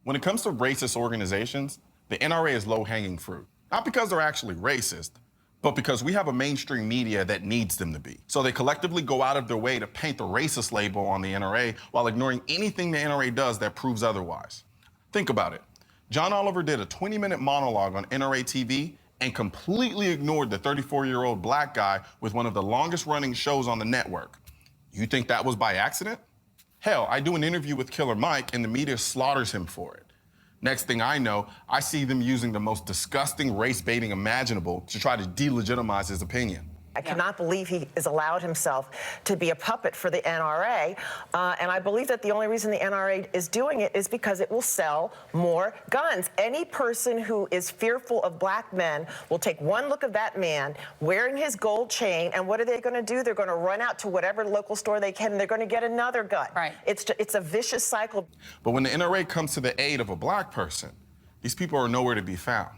When it comes to racist organizations, the NRA is low-hanging fruit. Not because they're actually racist, but because we have a mainstream media that needs them to be. So they collectively go out of their way to paint the racist label on the NRA while ignoring anything the NRA does that proves otherwise. Think about it. John Oliver did a 20-minute monologue on NRA TV and completely ignored the 34-year-old black guy with one of the longest-running shows on the network. You think that was by accident? Hell, I do an interview with Killer Mike and the media slaughters him for it. Next thing I know, I see them using the most disgusting race baiting imaginable to try to delegitimize his opinion. I cannot believe he has allowed himself to be a puppet for the NRA, and I believe that the only reason the NRA is doing it is because it will sell more guns. Any person who is fearful of black men will take one look of that man wearing his gold chain, and what are they going to do? They're going to run out to whatever local store they can, and they're going to get another gun. Right. It's a vicious cycle. But when the NRA comes to the aid of a black person, these people are nowhere to be found.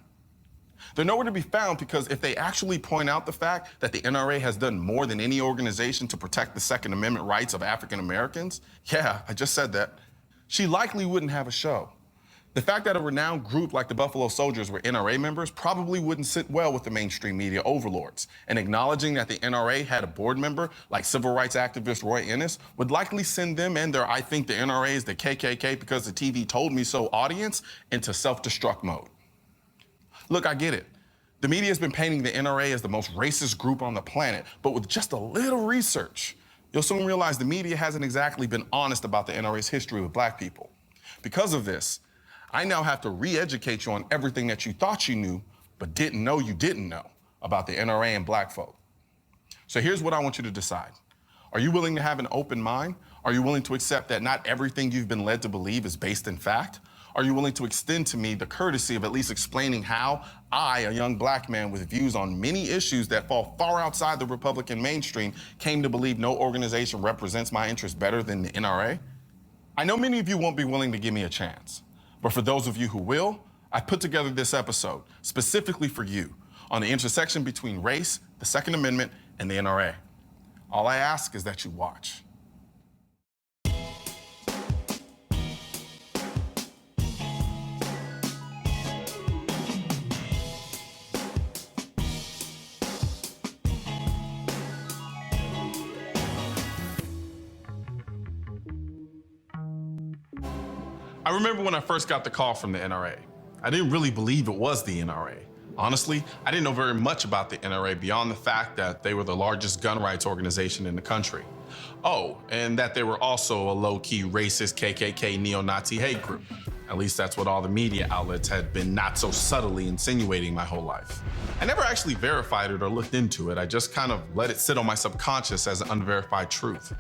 They're nowhere to be found because if they actually point out the fact that the NRA has done more than any organization to protect the Second Amendment rights of African Americans, yeah, I just said that, she likely wouldn't have a show. The fact that a renowned group like the Buffalo Soldiers were NRA members probably wouldn't sit well with the mainstream media overlords. And acknowledging that the NRA had a board member like civil rights activist Roy Ennis would likely send them and their "I think the NRA is the KKK because the TV told me so" audience into self-destruct mode. Look, I get it. The media has been painting the NRA as the most racist group on the planet, but with just a little research, you'll soon realize the media hasn't exactly been honest about the NRA's history with black people. Because of this, I now have to re-educate you on everything that you thought you knew, but didn't know you didn't know about the NRA and black folk. So here's what I want you to decide. Are you willing to have an open mind? Are you willing to accept that not everything you've been led to believe is based in fact? Are you willing to extend to me the courtesy of at least explaining how I, a young black man with views on many issues that fall far outside the Republican mainstream, came to believe no organization represents my interests better than the NRA? I know many of you won't be willing to give me a chance, but for those of you who will, I put together this episode specifically for you on the intersection between race, the Second Amendment, and the NRA. All I ask is that you watch. I remember when I first got the call from the NRA. I didn't really believe it was the NRA. Honestly, I didn't know very much about the NRA beyond the fact that they were the largest gun rights organization in the country. Oh, and that they were also a low-key racist KKK neo-Nazi hate group. At least that's what all the media outlets had been not so subtly insinuating my whole life. I never actually verified it or looked into it. I just kind of let it sit on my subconscious as an unverified truth.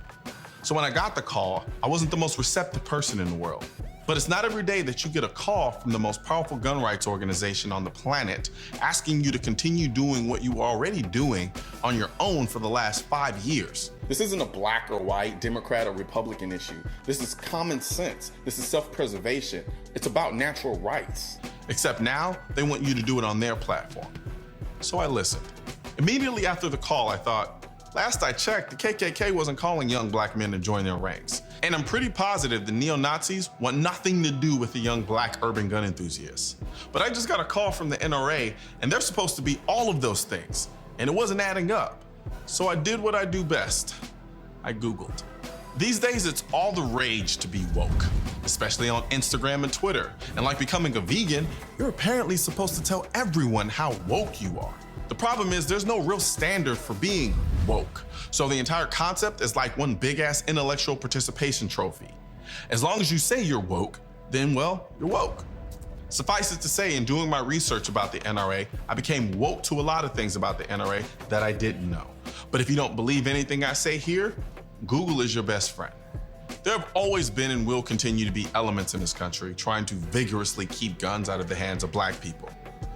So when I got the call, I wasn't the most receptive person in the world. But it's not every day that you get a call from the most powerful gun rights organization on the planet asking you to continue doing what you were already doing on your own for the last 5 years. This isn't a black or white, Democrat or Republican issue. This is common sense. This is self-preservation. It's about natural rights. Except now, they want you to do it on their platform. So I listened. Immediately after the call, I thought, last I checked, the KKK wasn't calling young black men to join their ranks. And I'm pretty positive the neo-Nazis want nothing to do with the young black urban gun enthusiasts. But I just got a call from the NRA, and they're supposed to be all of those things, and it wasn't adding up. So I did what I do best. I Googled. These days, it's all the rage to be woke, especially on Instagram and Twitter. And like becoming a vegan, you're apparently supposed to tell everyone how woke you are. The problem is there's no real standard for being woke. So the entire concept is like one big-ass intellectual participation trophy. As long as you say you're woke, then, well, you're woke. Suffice it to say, in doing my research about the NRA, I became woke to a lot of things about the NRA that I didn't know. But if you don't believe anything I say here, Google is your best friend. There have always been and will continue to be elements in this country trying to vigorously keep guns out of the hands of black people.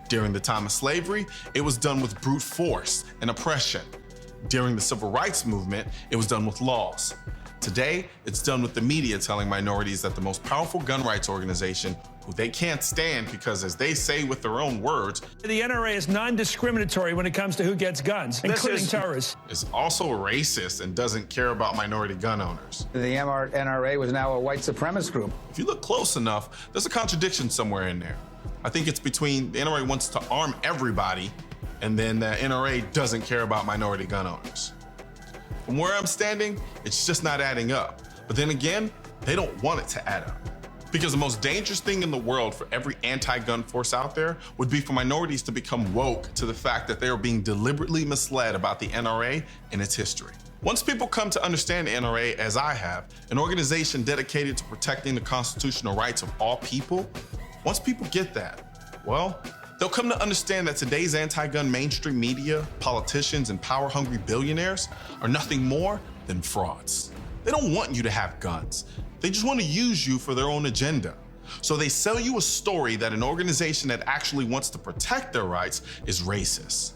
During the time of slavery, it was done with brute force and oppression. During the civil rights movement, it was done with laws. Today, it's done with the media telling minorities that the most powerful gun rights organization, who they can't stand because, as they say with their own words, the NRA is non-discriminatory when it comes to who gets guns, including terrorists. Is also racist and doesn't care about minority gun owners. The NRA was now a white supremacist group. If you look close enough, there's a contradiction somewhere in there. I think it's between the NRA wants to arm everybody, and then the NRA doesn't care about minority gun owners. From where I'm standing, it's just not adding up. But then again, they don't want it to add up. Because the most dangerous thing in the world for every anti-gun force out there would be for minorities to become woke to the fact that they are being deliberately misled about the NRA and its history. Once people come to understand the NRA, as I have, an organization dedicated to protecting the constitutional rights of all people, once people get that, well, they'll come to understand that today's anti-gun mainstream media, politicians, and power-hungry billionaires are nothing more than frauds. They don't want you to have guns. They just want to use you for their own agenda. So they sell you a story that an organization that actually wants to protect their rights is racist.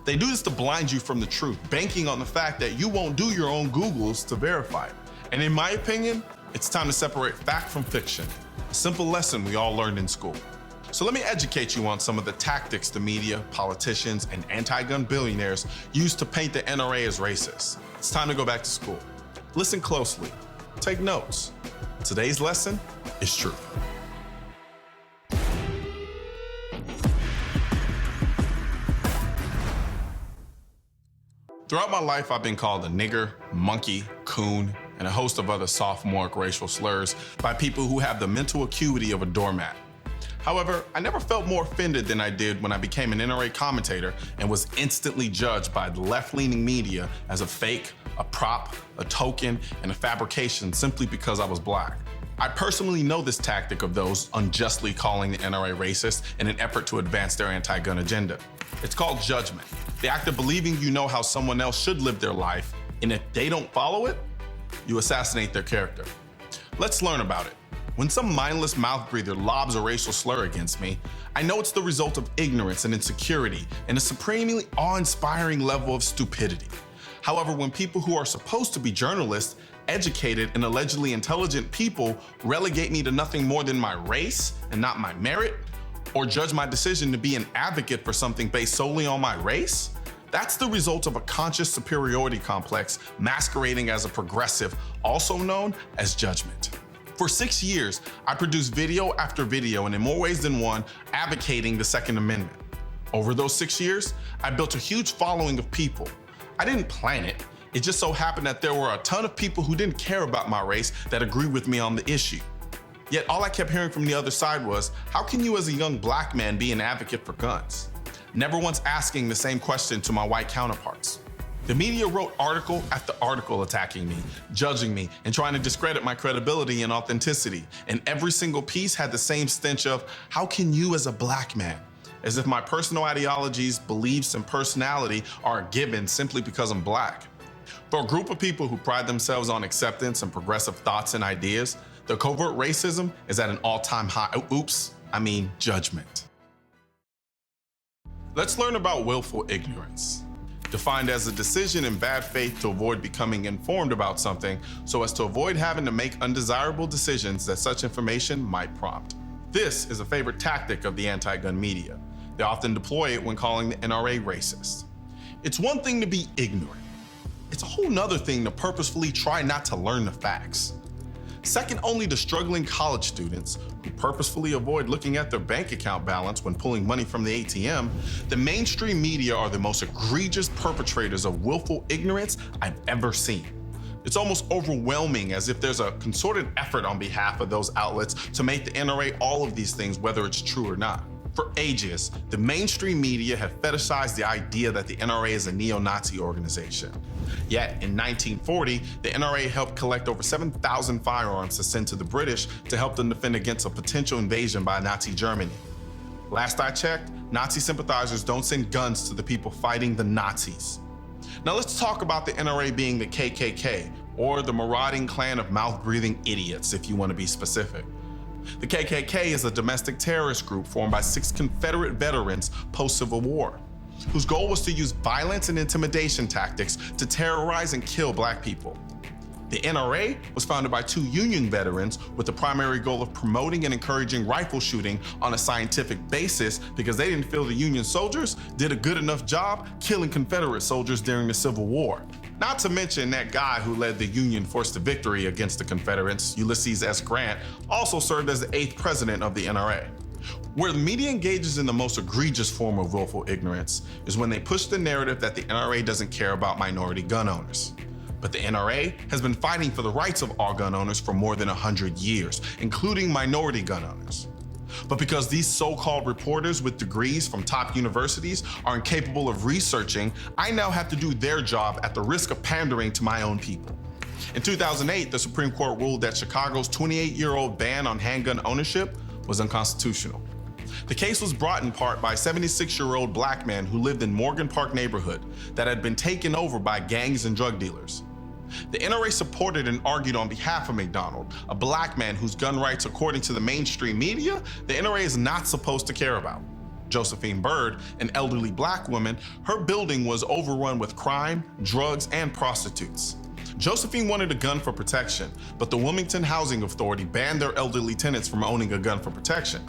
They do this to blind you from the truth, banking on the fact that you won't do your own Googles to verify it. And in my opinion, it's time to separate fact from fiction, a simple lesson we all learned in school. So let me educate you on some of the tactics the media, politicians, and anti-gun billionaires use to paint the NRA as racist. It's time to go back to school. Listen closely. Take notes. Today's lesson is truth. Throughout my life, I've been called a nigger, monkey, coon, and a host of other sophomoric racial slurs by people who have the mental acuity of a doormat. However, I never felt more offended than I did when I became an NRA commentator and was instantly judged by the left-leaning media as a fake, a prop, a token, and a fabrication simply because I was black. I personally know this tactic of those unjustly calling the NRA racist in an effort to advance their anti-gun agenda. It's called judgment, the act of believing you know how someone else should live their life, and if they don't follow it, you assassinate their character. Let's learn about it. When some mindless mouth breather lobs a racial slur against me, I know it's the result of ignorance and insecurity and a supremely awe-inspiring level of stupidity. However, when people who are supposed to be journalists, educated, and allegedly intelligent people relegate me to nothing more than my race and not my merit, or judge my decision to be an advocate for something based solely on my race, that's the result of a conscious superiority complex masquerading as a progressive, also known as judgment. For 6 years, I produced video after video, and in more ways than one, advocating the Second Amendment. Over those 6 years, I built a huge following of people. I didn't plan it. It just so happened that there were a ton of people who didn't care about my race that agreed with me on the issue. Yet all I kept hearing from the other side was, how can you as a young black man be an advocate for guns? Never once asking the same question to my white counterparts. The media wrote article after article attacking me, judging me, and trying to discredit my credibility and authenticity. And every single piece had the same stench of, how can you as a black man? As if my personal ideologies, beliefs, and personality are a given simply because I'm black. For a group of people who pride themselves on acceptance and progressive thoughts and ideas, the covert racism is at an all-time high. Judgment. Let's learn about willful ignorance. Defined as a decision in bad faith to avoid becoming informed about something so as to avoid having to make undesirable decisions that such information might prompt. This is a favorite tactic of the anti-gun media. They often deploy it when calling the NRA racist. It's one thing to be ignorant. It's a whole nother thing to purposefully try not to learn the facts. Second only to struggling college students who purposefully avoid looking at their bank account balance when pulling money from the ATM, the mainstream media are the most egregious perpetrators of willful ignorance I've ever seen. It's almost overwhelming, as if there's a concerted effort on behalf of those outlets to make the NRA all of these things, whether it's true or not. For ages, the mainstream media have fetishized the idea that the NRA is a neo-Nazi organization. Yet, in 1940, the NRA helped collect over 7,000 firearms to send to the British to help them defend against a potential invasion by Nazi Germany. Last I checked, Nazi sympathizers don't send guns to the people fighting the Nazis. Now let's talk about the NRA being the KKK, or the marauding clan of mouth-breathing idiots, if you want to be specific. The KKK is a domestic terrorist group formed by 6 Confederate veterans post-Civil War, whose goal was to use violence and intimidation tactics to terrorize and kill black people. The NRA was founded by 2 Union veterans with the primary goal of promoting and encouraging rifle shooting on a scientific basis because they didn't feel the Union soldiers did a good enough job killing Confederate soldiers during the Civil War. Not to mention that guy who led the Union force to victory against the Confederates, Ulysses S. Grant, also served as the 8th president of the NRA. Where the media engages in the most egregious form of willful ignorance is when they push the narrative that the NRA doesn't care about minority gun owners. But the NRA has been fighting for the rights of all gun owners for more than 100 years, including minority gun owners. But because these so-called reporters with degrees from top universities are incapable of researching, I now have to do their job at the risk of pandering to my own people. In 2008, the Supreme Court ruled that Chicago's 28-year-old ban on handgun ownership was unconstitutional. The case was brought in part by a 76-year-old black man who lived in Morgan Park neighborhood that had been taken over by gangs and drug dealers. The NRA supported and argued on behalf of McDonald, a black man whose gun rights, according to the mainstream media, the NRA is not supposed to care about. Josephine Byrd, an elderly black woman, her building was overrun with crime, drugs, and prostitutes. Josephine wanted a gun for protection, but the Wilmington Housing Authority banned their elderly tenants from owning a gun for protection.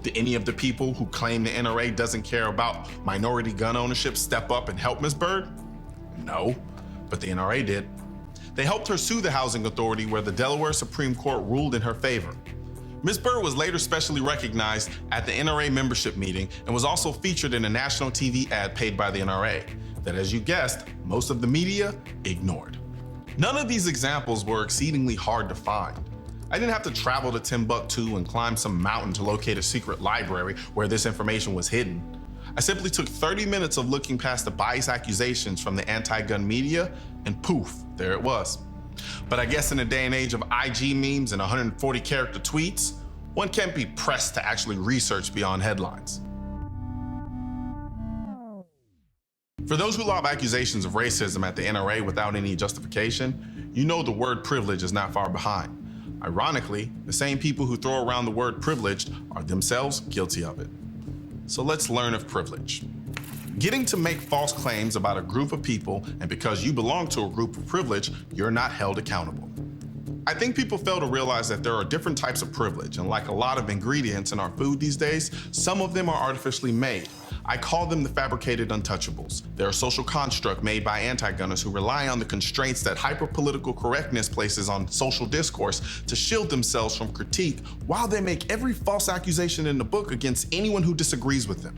Did any of the people who claim the NRA doesn't care about minority gun ownership step up and help Ms. Byrd? No, but the NRA did. They helped her sue the Housing Authority, where the Delaware Supreme Court ruled in her favor. Ms. Byrd was later specially recognized at the NRA membership meeting and was also featured in a national TV ad paid by the NRA that, as you guessed, most of the media ignored. None of these examples were exceedingly hard to find. I didn't have to travel to Timbuktu and climb some mountain to locate a secret library where this information was hidden. I simply took 30 minutes of looking past the biased accusations from the anti-gun media, and poof, there it was. But I guess in a day and age of IG memes and 140-character tweets, one can't be pressed to actually research beyond headlines. For those who lob accusations of racism at the NRA without any justification, you know the word privilege is not far behind. Ironically, the same people who throw around the word privileged are themselves guilty of it. So let's learn of privilege. Getting to make false claims about a group of people, and because you belong to a group of privilege, you're not held accountable. I think people fail to realize that there are different types of privilege, and like a lot of ingredients in our food these days, some of them are artificially made. I call them the fabricated untouchables. They're a social construct made by anti-gunners who rely on the constraints that hyper-political correctness places on social discourse to shield themselves from critique while they make every false accusation in the book against anyone who disagrees with them.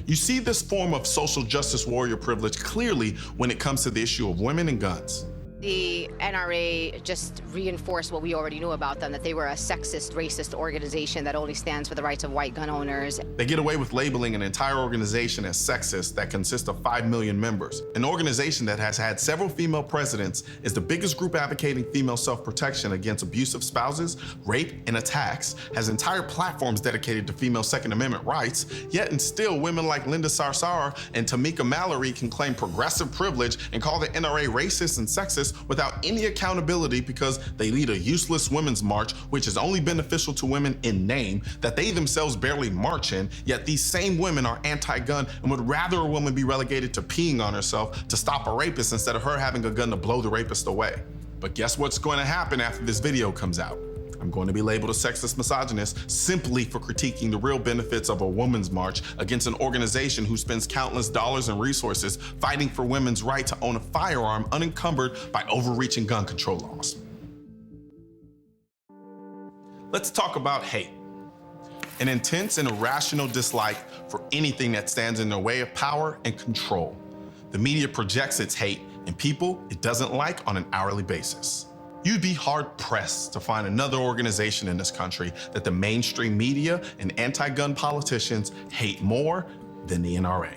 You see this form of social justice warrior privilege clearly when it comes to the issue of women and guns. The NRA just reinforced what we already knew about them, that they were a sexist, racist organization that only stands for the rights of white gun owners. They get away with labeling an entire organization as sexist that consists of 5 million members. An organization that has had several female presidents, is the biggest group advocating female self-protection against abusive spouses, rape, and attacks, has entire platforms dedicated to female Second Amendment rights, yet and still women like Linda Sarsour and Tamika Mallory can claim progressive privilege and call the NRA racist and sexist without any accountability because they lead a useless women's march, which is only beneficial to women in name, that they themselves barely march in, yet these same women are anti-gun and would rather a woman be relegated to peeing on herself to stop a rapist instead of her having a gun to blow the rapist away. But guess what's going to happen after this video comes out? I'm going to be labeled a sexist misogynist simply for critiquing the real benefits of a woman's march against an organization who spends countless dollars and resources fighting for women's right to own a firearm unencumbered by overreaching gun control laws. Let's talk about hate. An intense and irrational dislike for anything that stands in their way of power and control. The media projects its hate and people it doesn't like on an hourly basis. You'd be hard-pressed to find another organization in this country that the mainstream media and anti-gun politicians hate more than the NRA.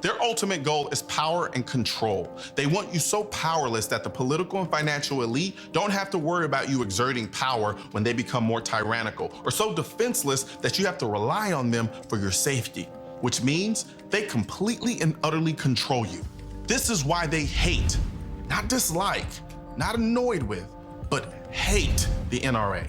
Their ultimate goal is power and control. They want you so powerless that the political and financial elite don't have to worry about you exerting power when they become more tyrannical, or so defenseless that you have to rely on them for your safety, which means they completely and utterly control you. This is why they hate, not dislike, not annoyed with, but hate the NRA.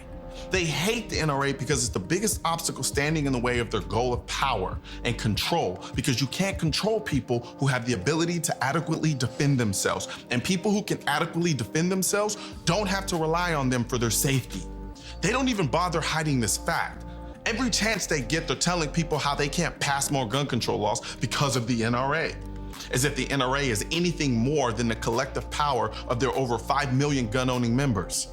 They hate the NRA because it's the biggest obstacle standing in the way of their goal of power and control, because you can't control people who have the ability to adequately defend themselves. And people who can adequately defend themselves don't have to rely on them for their safety. They don't even bother hiding this fact. Every chance they get, they're telling people how they can't pass more gun control laws because of the NRA. As if the NRA is anything more than the collective power of their over 5 million gun-owning members.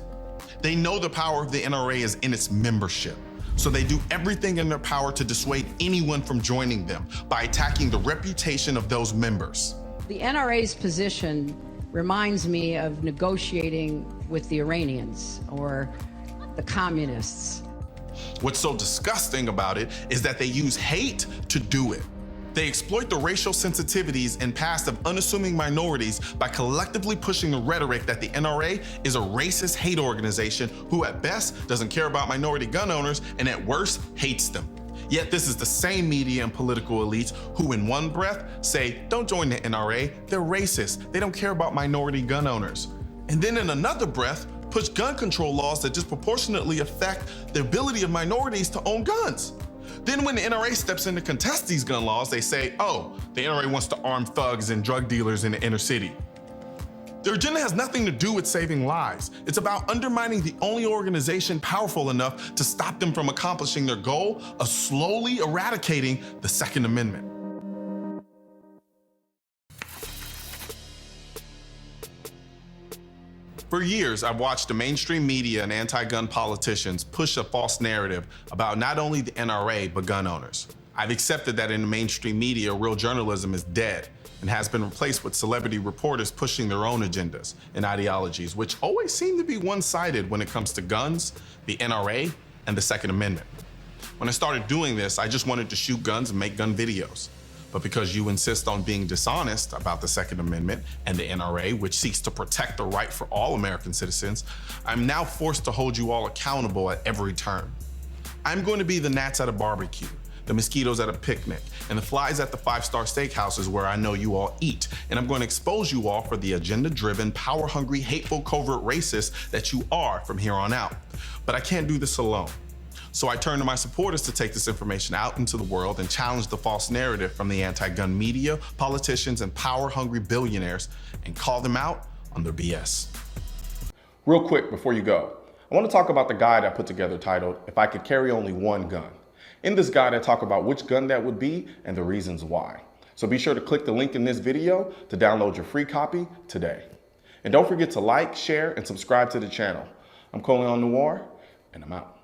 They know the power of the NRA is in its membership, so they do everything in their power to dissuade anyone from joining them by attacking the reputation of those members. The NRA's position reminds me of negotiating with the Iranians or the communists. What's so disgusting about it is that they use hate to do it. They exploit the racial sensitivities and past of unassuming minorities by collectively pushing the rhetoric that the NRA is a racist hate organization who at best doesn't care about minority gun owners and at worst hates them. Yet this is the same media and political elites who in one breath say, don't join the NRA, they're racist, they don't care about minority gun owners. And then in another breath, push gun control laws that disproportionately affect the ability of minorities to own guns. Then when the NRA steps in to contest these gun laws, they say, oh, the NRA wants to arm thugs and drug dealers in the inner city. Their agenda has nothing to do with saving lives. It's about undermining the only organization powerful enough to stop them from accomplishing their goal of slowly eradicating the Second Amendment. For years, I've watched the mainstream media and anti-gun politicians push a false narrative about not only the NRA, but gun owners. I've accepted that in the mainstream media, real journalism is dead and has been replaced with celebrity reporters pushing their own agendas and ideologies, which always seem to be one-sided when it comes to guns, the NRA, and the Second Amendment. When I started doing this, I just wanted to shoot guns and make gun videos. But because you insist on being dishonest about the Second Amendment and the NRA, which seeks to protect the right for all American citizens, I'm now forced to hold you all accountable at every turn. I'm going to be the gnats at a barbecue, the mosquitoes at a picnic, and the flies at the five-star steakhouses where I know you all eat. And I'm going to expose you all for the agenda-driven, power-hungry, hateful, covert racists that you are from here on out. But I can't do this alone. So I turn to my supporters to take this information out into the world and challenge the false narrative from the anti-gun media, politicians, and power-hungry billionaires and call them out on their BS. Real quick before you go, I want to talk about the guide I put together titled, If I Could Carry Only One Gun. In this guide, I talk about which gun that would be and the reasons why. So be sure to click the link in this video to download your free copy today. And don't forget to like, share, and subscribe to the channel. I'm Colion Noir, and I'm out.